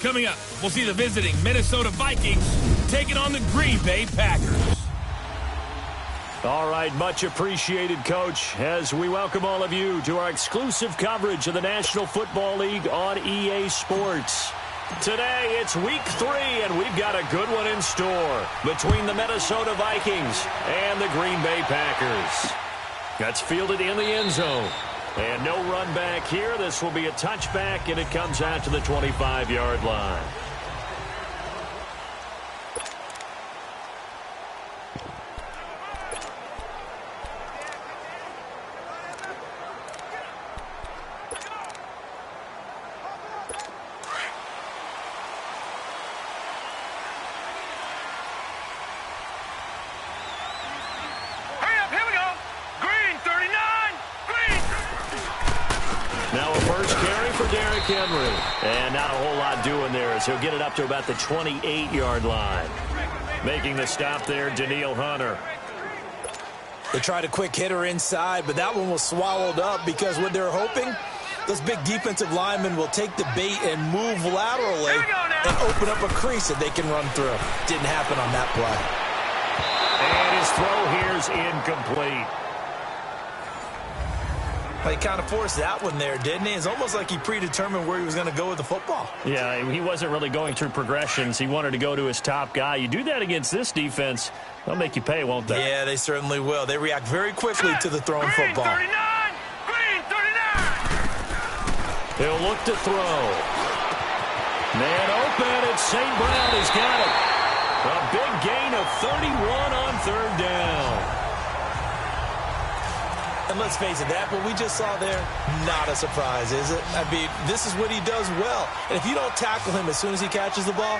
Coming up, we'll see the visiting Minnesota Vikings taking on the Green Bay Packers. All right, much appreciated, Coach, as we welcome all of you to our exclusive coverage of the National Football League on EA Sports. Today, it's Week 3, and we've got a good one in store between the Minnesota Vikings and the Green Bay Packers. That's fielded in the end zone. And no run back here. This will be a touchback, and it comes out to the 25-yard line. Henry. And not a whole lot doing there as he'll get it up to about the 28-yard line. Making the stop there, Danielle Hunter. They tried a quick hitter inside, but that one was swallowed up because what they're hoping, those big defensive linemen will take the bait and move laterally and open up a crease that they can run through. Didn't happen on that play. And his throw here is incomplete. He kind of forced that one there, didn't he? It's almost like he predetermined where he was going to go with the football. Yeah, he wasn't really going through progressions. He wanted to go to his top guy. You do that against this defense, they'll make you pay, won't they? Yeah, they certainly will. They react very quickly to the thrown football. 39! Green 39! He'll look to throw. Man open, it's St. Brown. He's got it. A big gain of 31 on third down. And let's face it, that what we just saw there, not a surprise, is it? I mean, this is what he does well. And if you don't tackle him as soon as he catches the ball,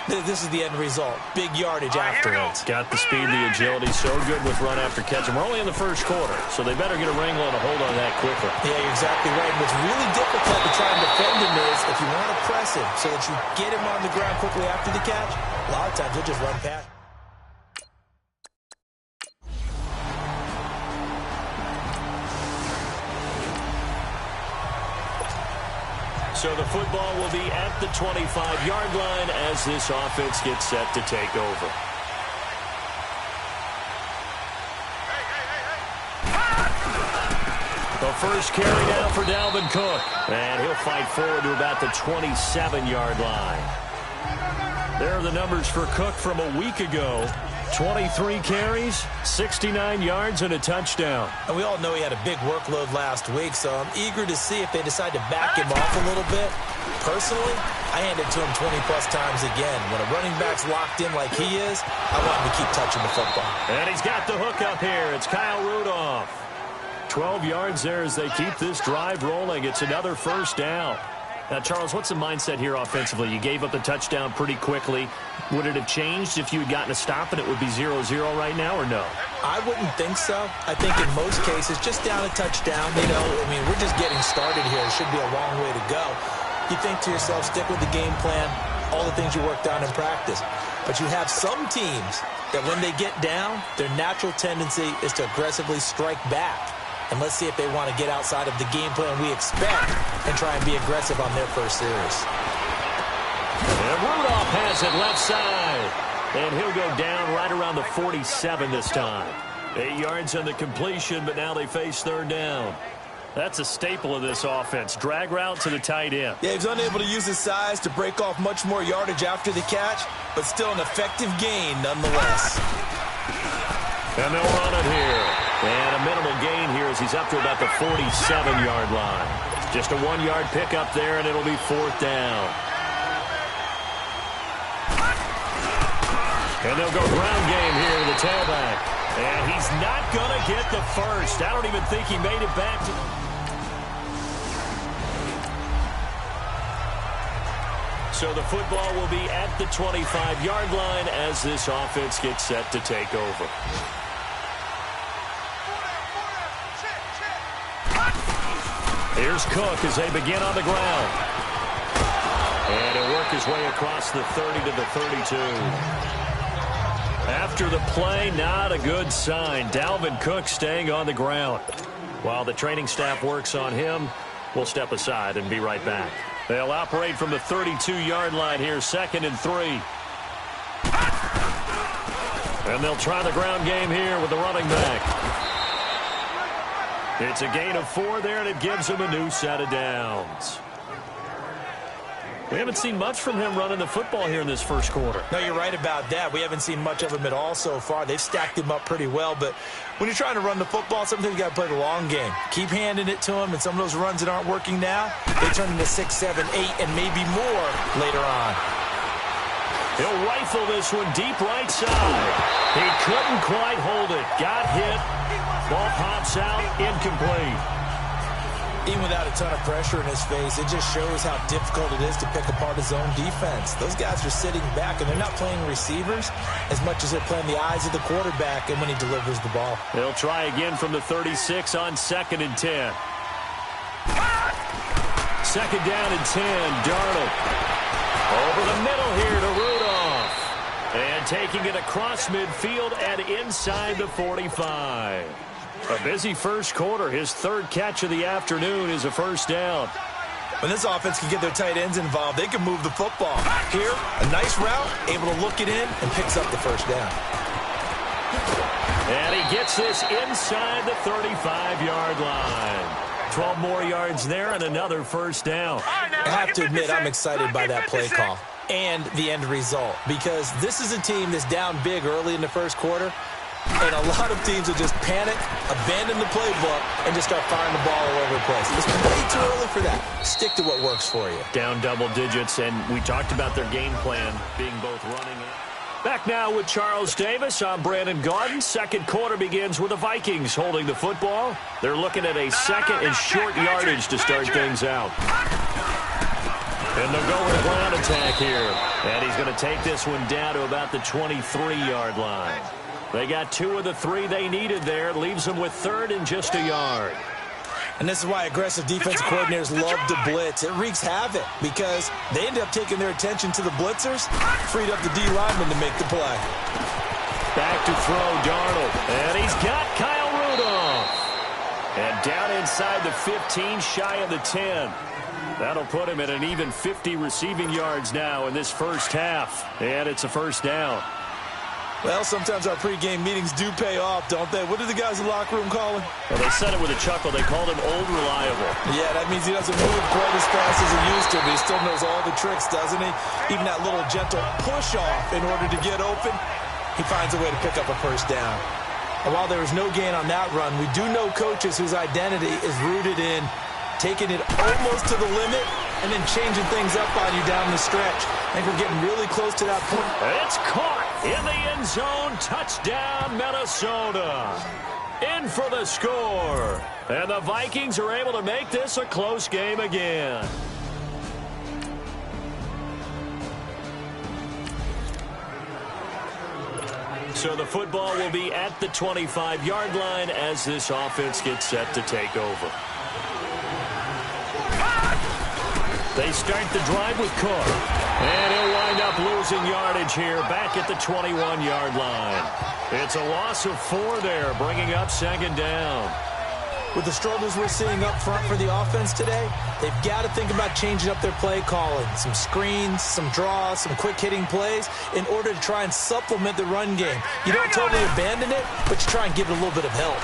this is the end result. Big yardage afterwards. Got the speed, the agility, so good with run after catch. And we're only in the first quarter, so they better get a wrangle and a hold on that quickly. Yeah, you're exactly right. And what's really difficult to try and defend him is if you want to press him so that you get him on the ground quickly after the catch, a lot of times he'll just run past. So the football will be at the 25-yard line as this offense gets set to take over. The first carry down for Dalvin Cook. And he'll fight forward to about the 27-yard line. There are the numbers for Cook from a week ago. 23 carries, 69 yards, and a touchdown. And we all know he had a big workload last week, so I'm eager to see if they decide to back him off a little bit. Personally, I hand it to him 20-plus times again. When a running back's locked in like he is, I want him to keep touching the football. And he's got the hook up here. It's Kyle Rudolph. 12 yards there as they keep this drive rolling. It's another first down. Now, Charles, what's the mindset here offensively? You gave up the touchdown pretty quickly. Would it have changed if you had gotten a stop and it would be 0-0 right now, or no? I wouldn't think so. I think in most cases, just down a touchdown, I mean, we're just getting started here. It should be a long way to go. You think to yourself, stick with the game plan, all the things you worked on in practice. But you have some teams that when they get down, their natural tendency is to aggressively strike back. And let's see if they want to get outside of the game plan we expect and try and be aggressive on their first series. And Rudolph has it left side. And he'll go down right around the 47 this time. 8 yards on the completion, but now they face third down. That's a staple of this offense. Drag route to the tight end. Yeah, he's unable to use his size to break off much more yardage after the catch, but still an effective gain nonetheless. And they'll run it here. And a minimal gain here as he's up to about the 47-yard line. Just a 1-yard pickup there, and it'll be fourth down. And they'll go ground game here with the tailback. And he's not going to get the first. I don't even think he made it back to... So the football will be at the 25-yard line as this offense gets set to take over. Here's Cook as they begin on the ground. And he'll work his way across the 30 to the 32. After the play, not a good sign. Dalvin Cook staying on the ground. While the training staff works on him, we'll step aside and be right back. They'll operate from the 32-yard line here, 2nd and 3. And they'll try the ground game here with the running back. It's a gain of 4 there, and it gives them a new set of downs. We haven't seen much from him running the football here in this first quarter. No, you're right about that. We haven't seen much of him at all so far. They've stacked him up pretty well, but when you're trying to run the football, sometimes you got to play the long game. Keep handing it to him, and some of those runs that aren't working now, they turn into 6, 7, 8, and maybe more later on. He'll rifle this one deep right side. He couldn't quite hold it. Got hit. Ball pops out. Incomplete. Even without a ton of pressure in his face, it just shows how difficult it is to pick apart his own defense. Those guys are sitting back, and they're not playing receivers as much as they're playing the eyes of the quarterback and when he delivers the ball. They'll try again from the 36 on 2nd and 10. 2nd down and 10. Darnold. Over the middle here to Rudolph. And taking it across midfield and inside the 45. A busy first quarter. His 3rd catch of the afternoon is a first down. When this offense can get their tight ends involved, they can move the football. Here, a nice route, able to look it in, and picks up the first down. And he gets this inside the 35-yard line. 12 more yards there and another first down. I have to admit, I'm excited by that play call and the end result, because this is a team that's down big early in the first quarter, and a lot of teams will just panic, abandon the playbook, and just start firing the ball all over the place. It's way too early for that. Stick to what works for you. Down double digits, and we talked about their game plan being both running and... Back now with Charles Davis. I'm Brandon Gaudin. Second quarter begins with the Vikings holding the football. They're looking at a 2nd and short yardage to start things out. And they'll go with a ground attack here. And he's going to take this one down to about the 23-yard line. They got 2 of the 3 they needed there. Leaves them with 3rd and just a yard. And this is why aggressive defensive coordinators love to blitz. It wreaks havoc because they end up taking their attention to the blitzers, freed up the D lineman to make the play. Back to throw, Darnold. And he's got Kyle Rudolph. And down inside the 15, shy of the 10. That'll put him at an even 50 receiving yards now in this first half. And it's a first down. Well, sometimes our pregame meetings do pay off, don't they? What do the guys in the locker room call him? Well, they said it with a chuckle. They called him Old Reliable. Yeah, that means he doesn't move quite as fast as he used to, but he still knows all the tricks, doesn't he? Even that little gentle push-off in order to get open, he finds a way to pick up a first down. And while there was no gain on that run, we do know coaches whose identity is rooted in taking it almost to the limit and then changing things up on you down the stretch. I think we're getting really close to that point. It's caught in the end zone. Touchdown, Minnesota. In for the score. And the Vikings are able to make this a close game again. So the football will be at the 25-yard line as this offense gets set to take over. They start the drive with Cook. And he'll wind up losing yardage here back at the 21-yard line. It's a loss of 4 there, bringing up 2nd down. With the struggles we're seeing up front for the offense today, they've got to think about changing up their play calling. Some screens, some draws, some quick-hitting plays in order to try and supplement the run game. You don't totally abandon it, but you try and give it a little bit of help.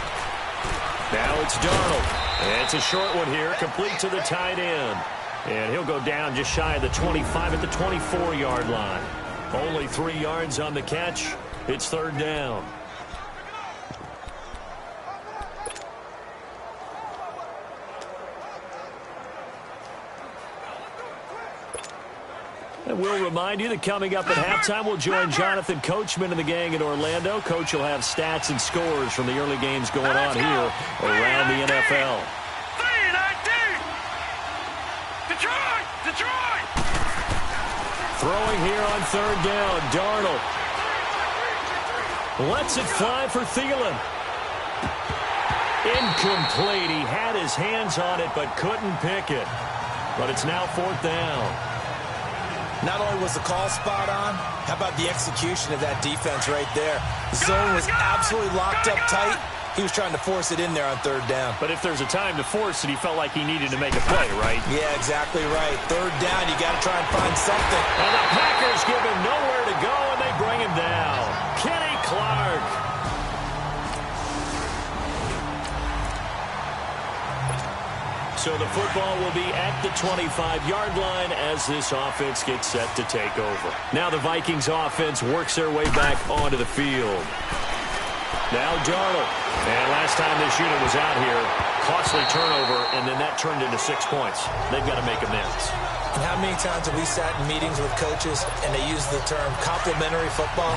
Now it's Darnold. It's a short one here, complete to the tight end. And he'll go down just shy of the 25 at the 24-yard line. Only 3 yards on the catch. It's 3rd down. And we'll remind you that coming up at halftime, we'll join Jonathan Coachman and the gang in Orlando. Coach will have stats and scores from the early games going on here around the NFL. Detroit! Throwing here on 3rd down, Darnold. Lets it fly for Thielen. Incomplete. He had his hands on it but couldn't pick it. But it's now 4th down. Not only was the call spot on, how about the execution of that defense right there? The zone was absolutely locked up tight. He was trying to force it in there on third down. But if there's a time to force it, he felt like he needed to make a play, right? Yeah, exactly right. Third down, you got to try and find something. And the Packers give him nowhere to go, and they bring him down. Kenny Clark. So the football will be at the 25-yard line as this offense gets set to take over. Now the Vikings offense works their way back onto the field. Now Darnold. And last time this unit was out here, costly turnover, and then that turned into 6 points. They've got to make amends. And how many times have we sat in meetings with coaches and they use the term complementary football?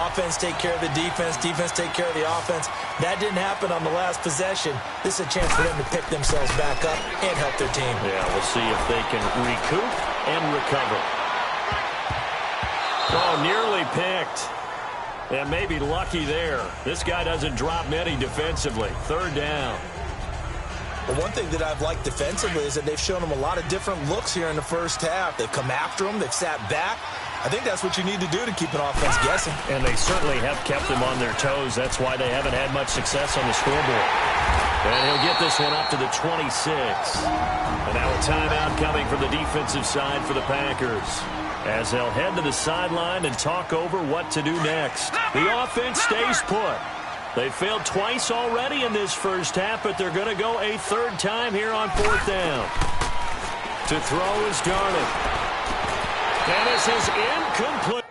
Offense take care of the defense, defense take care of the offense. That didn't happen on the last possession. This is a chance for them to pick themselves back up and help their team. Yeah, we'll see if they can recoup and recover. Oh, nearly picked. And maybe lucky there. This guy doesn't drop many defensively. Third down. Well, one thing that I've liked defensively is that they've shown him a lot of different looks here in the first half. They've come after him. They've sat back. I think that's what you need to do to keep an offense guessing. And they certainly have kept them on their toes. That's why they haven't had much success on the scoreboard. And he'll get this one up to the 26. And now a timeout coming from the defensive side for the Packers, as they'll head to the sideline and talk over what to do next. The offense stays put. They failed twice already in this first half, but they're going to go a third time here on fourth down. To throw is Darnold. And this is incomplete.